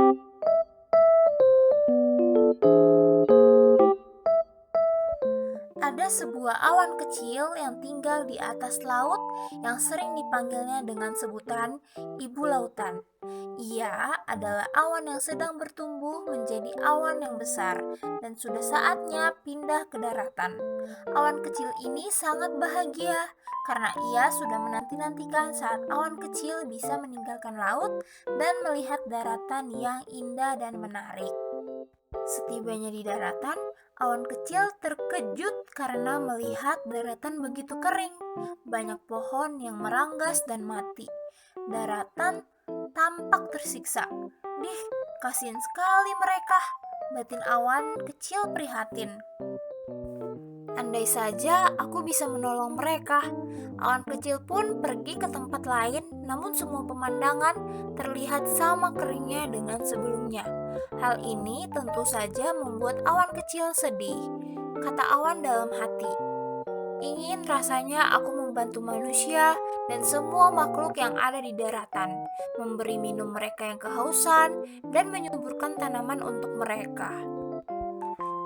Ada sebuah awan kecil yang tinggal di atas laut yang sering dipanggilnya dengan sebutan Ibu Lautan. Ia adalah awan yang sedang bertumbuh menjadi awan yang besar dan sudah saatnya pindah ke daratan. Awan kecil ini sangat bahagia karena ia sudah menanti-nantikan saat awan kecil bisa meninggalkan laut dan melihat daratan yang indah dan menarik. Setibanya di daratan, awan kecil terkejut karena melihat daratan begitu kering. Banyak pohon yang meranggas dan mati. Daratan tampak tersiksa. Dih, kasihan sekali mereka. Batin awan kecil prihatin. Andai saja aku bisa menolong mereka. Awan kecil pun pergi ke tempat lain, namun semua pemandangan terlihat sama keringnya dengan sebelumnya. Hal ini tentu saja membuat awan kecil sedih. Kata awan dalam hati, ingin rasanya aku membantu manusia dan semua makhluk yang ada di daratan, memberi minum mereka yang kehausan, dan menyuburkan tanaman untuk mereka.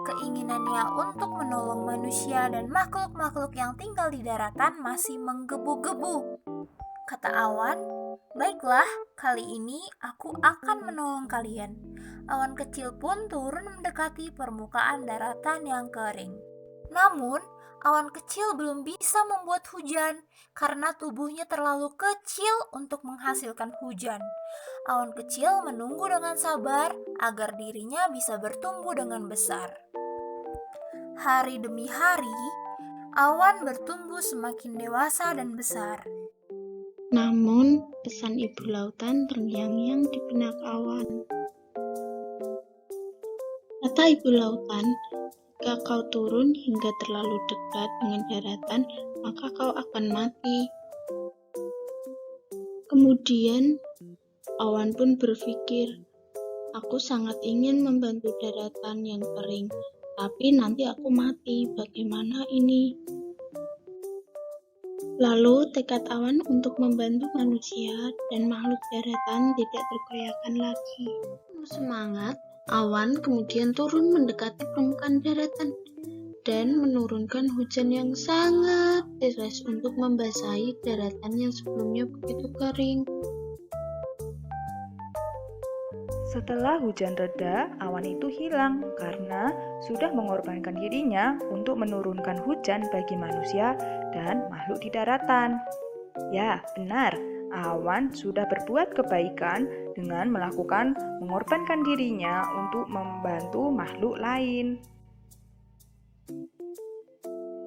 Keinginannya untuk menolong manusia dan makhluk-makhluk yang tinggal di daratan masih menggebu-gebu. Kata awan, baiklah, kali ini aku akan menolong kalian. Awan kecil pun turun mendekati permukaan daratan yang kering. Namun, awan kecil belum bisa membuat hujan karena tubuhnya terlalu kecil untuk menghasilkan hujan. Awan kecil menunggu dengan sabar agar dirinya bisa bertumbuh dengan besar. Hari demi hari, awan bertumbuh semakin dewasa dan besar. Namun, pesan Ibu Lautan terngiang-ngiang di benak awan. Kata Ibu Lautan, jika kau turun hingga terlalu dekat dengan daratan, maka kau akan mati. Kemudian, awan pun berpikir, aku sangat ingin membantu daratan yang kering, tapi nanti aku mati, bagaimana ini? Lalu tekad awan untuk membantu manusia dan makhluk daratan tidak tergoyahkan lagi. Semangat, awan kemudian turun mendekati permukaan daratan dan menurunkan hujan yang sangat deras untuk membasahi daratan yang sebelumnya begitu kering. Setelah hujan reda, awan itu hilang karena sudah mengorbankan dirinya untuk menurunkan hujan bagi manusia dan makhluk di daratan. Ya, benar, awan sudah berbuat kebaikan dengan mengorbankan dirinya untuk membantu makhluk lain.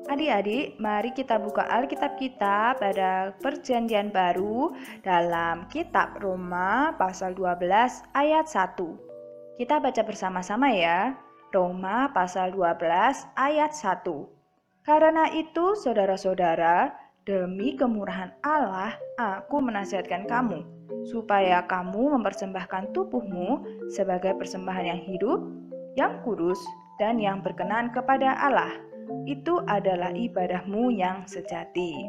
Adik-adik, mari kita buka Alkitab kita pada Perjanjian Baru dalam kitab Roma pasal 12 ayat 1. Kita baca bersama-sama ya. Roma pasal 12 ayat 1. Karena itu, saudara-saudara, demi kemurahan Allah, aku menasihatkan kamu, supaya kamu mempersembahkan tubuhmu sebagai persembahan yang hidup, yang kudus, dan yang berkenan kepada Allah. Itu adalah ibadahmu yang sejati.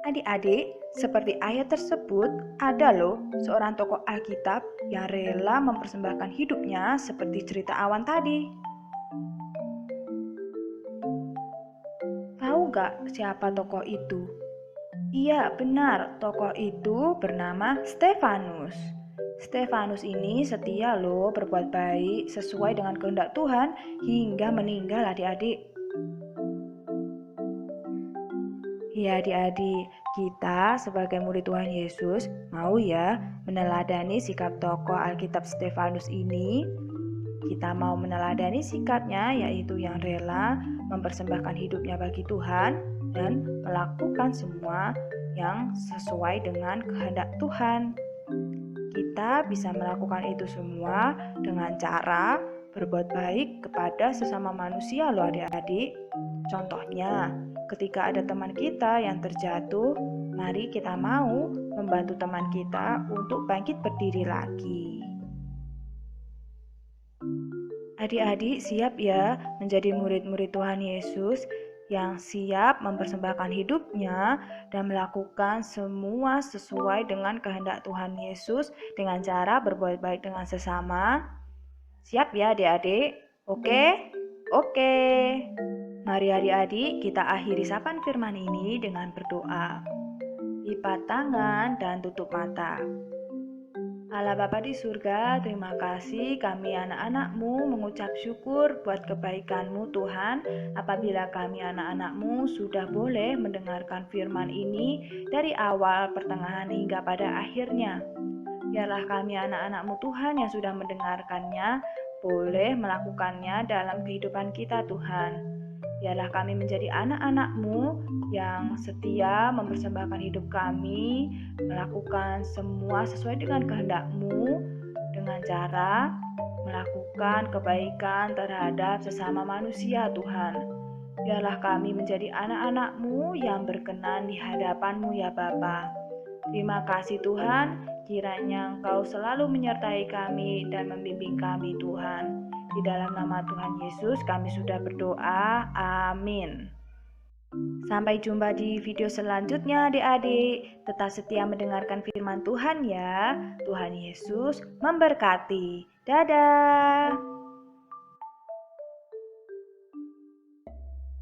Adik-adik, seperti ayat tersebut, ada loh seorang tokoh Alkitab yang rela mempersembahkan hidupnya seperti cerita awan tadi. Tahu gak siapa tokoh itu? Iya, benar, tokoh itu bernama Stefanus. Stefanus ini setia loh berbuat baik sesuai dengan kehendak Tuhan hingga meninggal adik-adik. Ya adik-adik, kita sebagai murid Tuhan Yesus mau ya meneladani sikap tokoh Alkitab Stefanus ini. Kita mau meneladani sikapnya yaitu yang rela mempersembahkan hidupnya bagi Tuhan dan melakukan semua yang sesuai dengan kehendak Tuhan. Kita bisa melakukan itu semua dengan cara berbuat baik kepada sesama manusia loh adik-adik. Contohnya, ketika ada teman kita yang terjatuh, mari kita mau membantu teman kita untuk bangkit berdiri lagi. Adik-adik siap ya menjadi murid-murid Tuhan Yesus yang siap mempersembahkan hidupnya dan melakukan semua sesuai dengan kehendak Tuhan Yesus dengan cara berbuat baik dengan sesama. Siap ya adik-adik? Oke? Oke. Mari adik-adik kita akhiri sapaan firman ini dengan berdoa. Lipat tangan dan tutup mata. Allah Bapa di surga, terima kasih kami anak-anak-Mu mengucap syukur buat kebaikan-Mu Tuhan, apabila kami anak-anak-Mu sudah boleh mendengarkan firman ini dari awal, pertengahan hingga pada akhirnya. Biarlah kami anak-anak-Mu Tuhan yang sudah mendengarkannya, boleh melakukannya dalam kehidupan kita Tuhan. Biarlah kami menjadi anak-anak-Mu yang setia mempersembahkan hidup kami, melakukan semua sesuai dengan kehendak-Mu, dengan cara melakukan kebaikan terhadap sesama manusia Tuhan. Biarlah kami menjadi anak-anak-Mu yang berkenan di hadapan-Mu ya Bapa. Terima kasih Tuhan, kiranya Engkau selalu menyertai kami dan membimbing kami Tuhan. Di dalam nama Tuhan Yesus kami sudah berdoa, amin. Sampai jumpa di video selanjutnya adik-adik. Tetap setia mendengarkan firman Tuhan ya. Tuhan Yesus memberkati. Dadah.